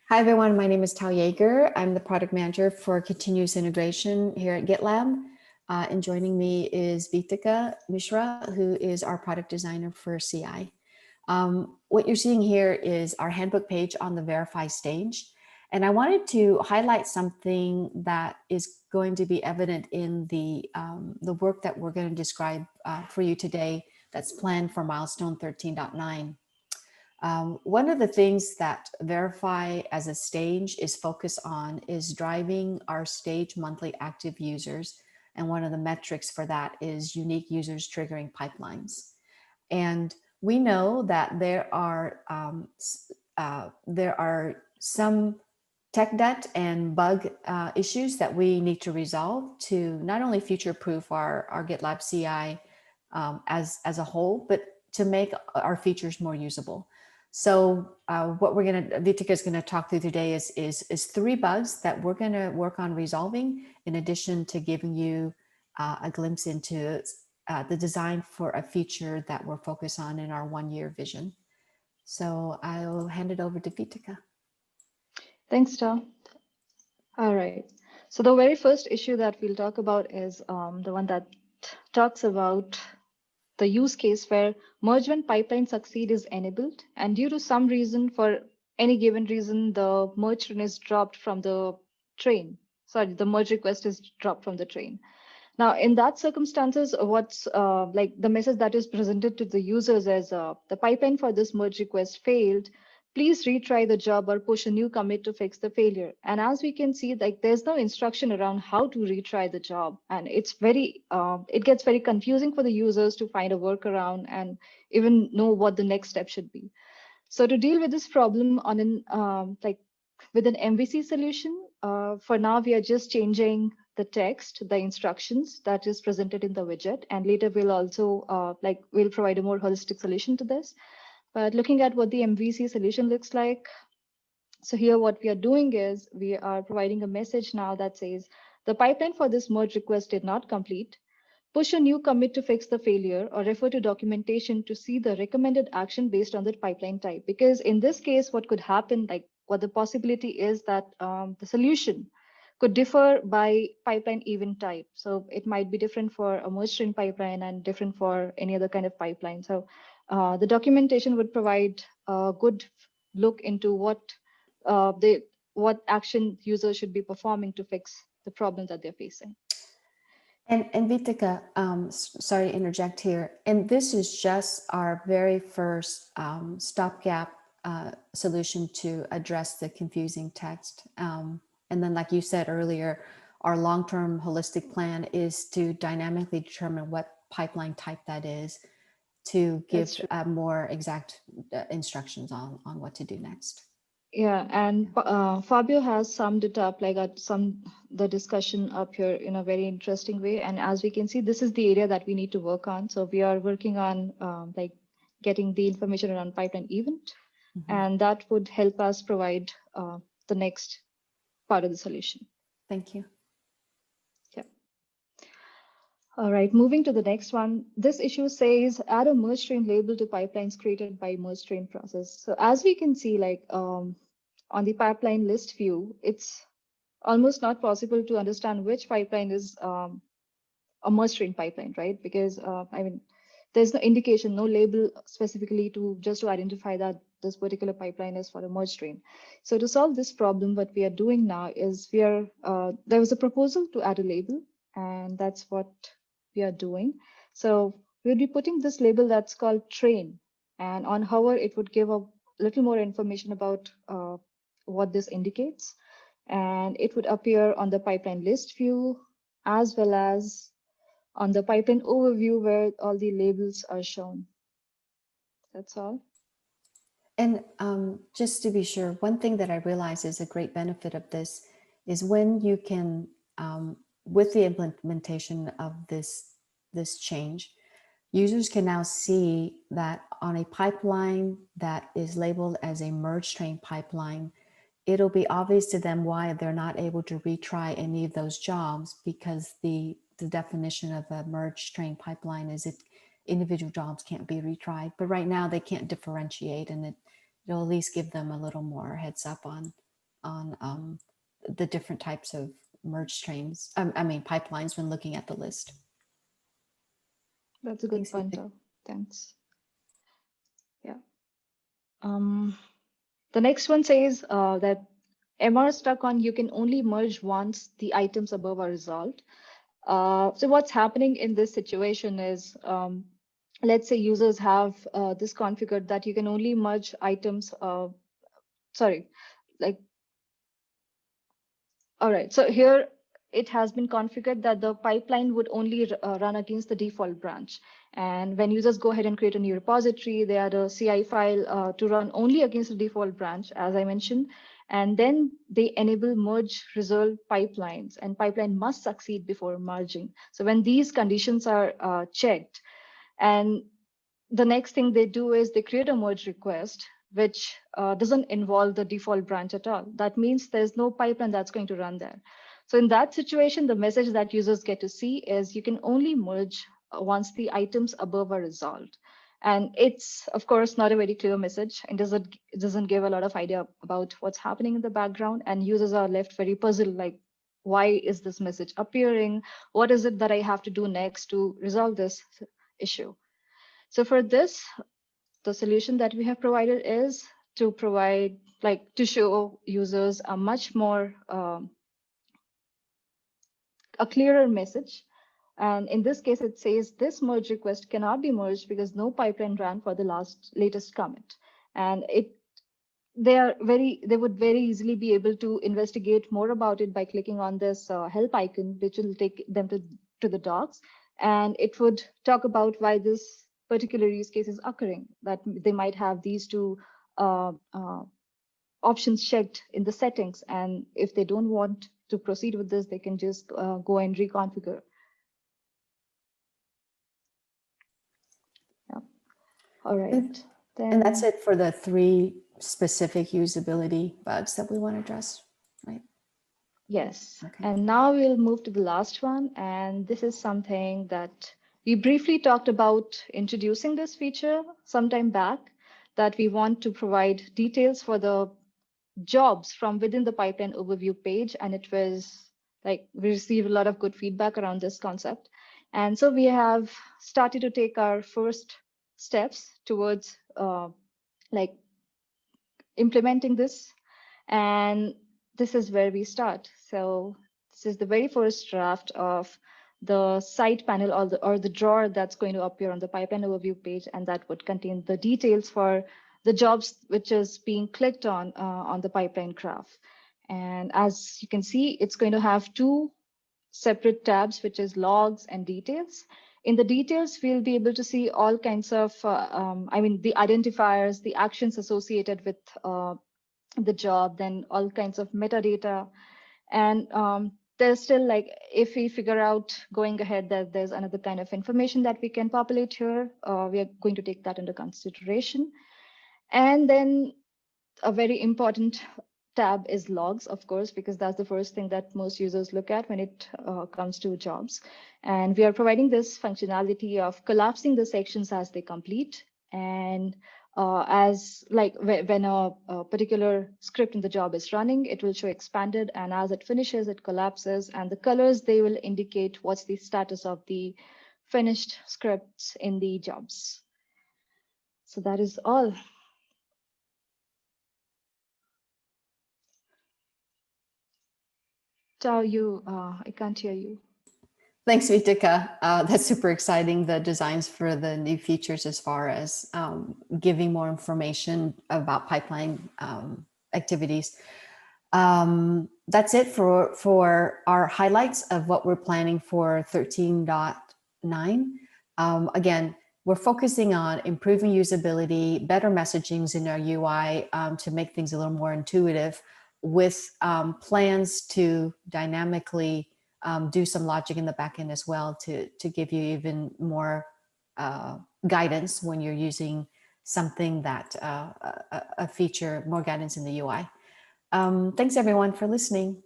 Hi, everyone. My name is Tao Yeager. I'm the product manager for continuous integration here at GitLab. And joining me is Vitika Mishra, who is our product designer for CI. What you're seeing here is our handbook page on the verify stage. And I wanted to highlight something that is going to be evident in the work that we're going to describe for you today that's planned for milestone 13.9. One of the things that Verify as a stage is focused on is driving our stage monthly active users. And one of the metrics for that is unique users triggering pipelines. And we know that there are some tech debt and bug issues that we need to resolve to not only future-proof our GitLab CI as a whole, but to make our features more usable. So what Vitika is gonna talk through today is 3 bugs that we're gonna work on resolving, in addition to giving you a glimpse into the design for a feature that we're focused on in our 1-year vision. So I'll hand it over to Vitika. Thanks, Tom. All right. So the very first issue that we'll talk about is the one that talks about the use case where merge when pipeline succeed is enabled, and due to some reason, for any given reason, the merge train is dropped from the train. Sorry, the merge request is dropped from the train. Now, in that circumstances, what's like the message that is presented to the users is the pipeline for this merge request failed. Please retry the job or push a new commit to fix the failure. And as we can see, like there's no instruction around how to retry the job, and it's very it gets very confusing for the users to find a workaround and even know what the next step should be. So to deal with this problem on an with an MVC solution, for now we are just changing the text, the instructions that is presented in the widget, and later we'll also we'll provide a more holistic solution to this. But looking at what the MVC solution looks like, so here what we are doing is we are providing a message now that says the pipeline for this merge request did not complete. Push a new commit to fix the failure, or refer to documentation to see the recommended action based on the pipeline type. Because in this case, what could happen, like what the possibility is that the solution could differ by pipeline event type. So it might be different for a merge train pipeline and different for any other kind of pipeline. So the documentation would provide a good look into what action users should be performing to fix the problem that they're facing. And Vitika, sorry to interject here. And this is just our very first stopgap solution to address the confusing text. And then, like you said earlier, our long-term holistic plan is to dynamically determine what pipeline type that is to give more exact instructions on what to do next. Yeah, and Fabio has summed it up, like the discussion up here in a very interesting way. And as we can see, this is the area that we need to work on. So we are working on like getting the information around pipeline event, and that would help us provide the next part of the solution. Thank you. Yeah. All right, moving to the next one. This issue says add a merge train label to pipelines created by merge train process. So as we can see, like on the pipeline list view, it's almost not possible to understand which pipeline is a merge train pipeline, right? Because I mean, there's no indication, no label specifically to identify that this particular pipeline is for a merge train. So to solve this problem, what we are doing now is there was a proposal to add a label, and that's what we are doing. So we'll be putting this label that's called train, and on hover, it would give a little more information about what this indicates. And it would appear on the pipeline list view, as well as on the pipeline overview where all the labels are shown. That's all. And just to be sure, one thing that I realize is a great benefit of this is when you can, with the implementation of this change, users can now see that on a pipeline that is labeled as a merge train pipeline, it'll be obvious to them why they're not able to retry any of those jobs, because the definition of a merge train pipeline is individual jobs can't be retried. But right now they can't differentiate, and it'll at least give them a little more heads up on the different types of merge streams. I mean pipelines when looking at the list. That's a good Thanks, point, Vijay. though. Thanks. Yeah. The next one says that MR stuck on you can only merge once the items above are resolved. So what's happening in this situation is, let's say users have this configured that you can only merge items, sorry, like, all right, so here it has been configured that the pipeline would only run against the default branch. And when users go ahead and create a new repository, they add a CI file to run only against the default branch, as I mentioned. And then they enable merge result pipelines, and pipeline must succeed before merging. So when these conditions are checked, and the next thing they do is they create a merge request, which doesn't involve the default branch at all. That means there's no pipeline that's going to run there. So in that situation, the message that users get to see is you can only merge once the items above are resolved. And it's, of course, not a very clear message. It doesn't give a lot of idea about what's happening in the background. And users are left very puzzled, like, why is this message appearing? What is it that I have to do next to resolve this issue? So for this, the solution that we have provided is to provide, like, to show users a much more, a clearer message. And in this case, it says this merge request cannot be merged because no pipeline ran for the latest commit. And they would very easily be able to investigate more about it by clicking on this help icon, which will take them to the docs. And it would talk about why this particular use case is occurring, that they might have these two options checked in the settings. And if they don't want to proceed with this, they can just go and reconfigure. Yeah. All right. And that's it for the 3 specific usability bugs that we want to address, right? Yes. Okay. And now we'll move to the last one. And this is something that we briefly talked about introducing this feature sometime back, that we want to provide details for the jobs from within the pipeline overview page. And it was like, we received a lot of good feedback around this concept. And so we have started to take our first steps towards like implementing this. And this is where we start. So this is the very first draft of the side panel, or the drawer that's going to appear on the pipeline overview page, and that would contain the details for the jobs which is being clicked on the pipeline graph. And as you can see, it's going to have 2 separate tabs, which is logs and details. In the details, we'll be able to see all kinds of, the identifiers, the actions associated with the job, then all kinds of metadata. And there's still, like, if we figure out going ahead that there's another kind of information that we can populate here, we are going to take that into consideration. And then a very important tab is logs, of course, because that's the first thing that most users look at when it comes to jobs. And we are providing this functionality of collapsing the sections as they complete. And as like when a particular script in the job is running, it will show expanded, and as it finishes, it collapses, and the colors, they will indicate what's the status of the finished scripts in the jobs. So that is all. Tao, I can't hear you. Thanks, Vitika. That's super exciting, the designs for the new features as far as giving more information about pipeline activities. That's it for our highlights of what we're planning for 13.9. Again, we're focusing on improving usability, better messagings in our UI to make things a little more intuitive, with plans to dynamically do some logic in the backend as well to give you even more guidance when you're using something that a feature, more guidance in the UI. Thanks everyone for listening.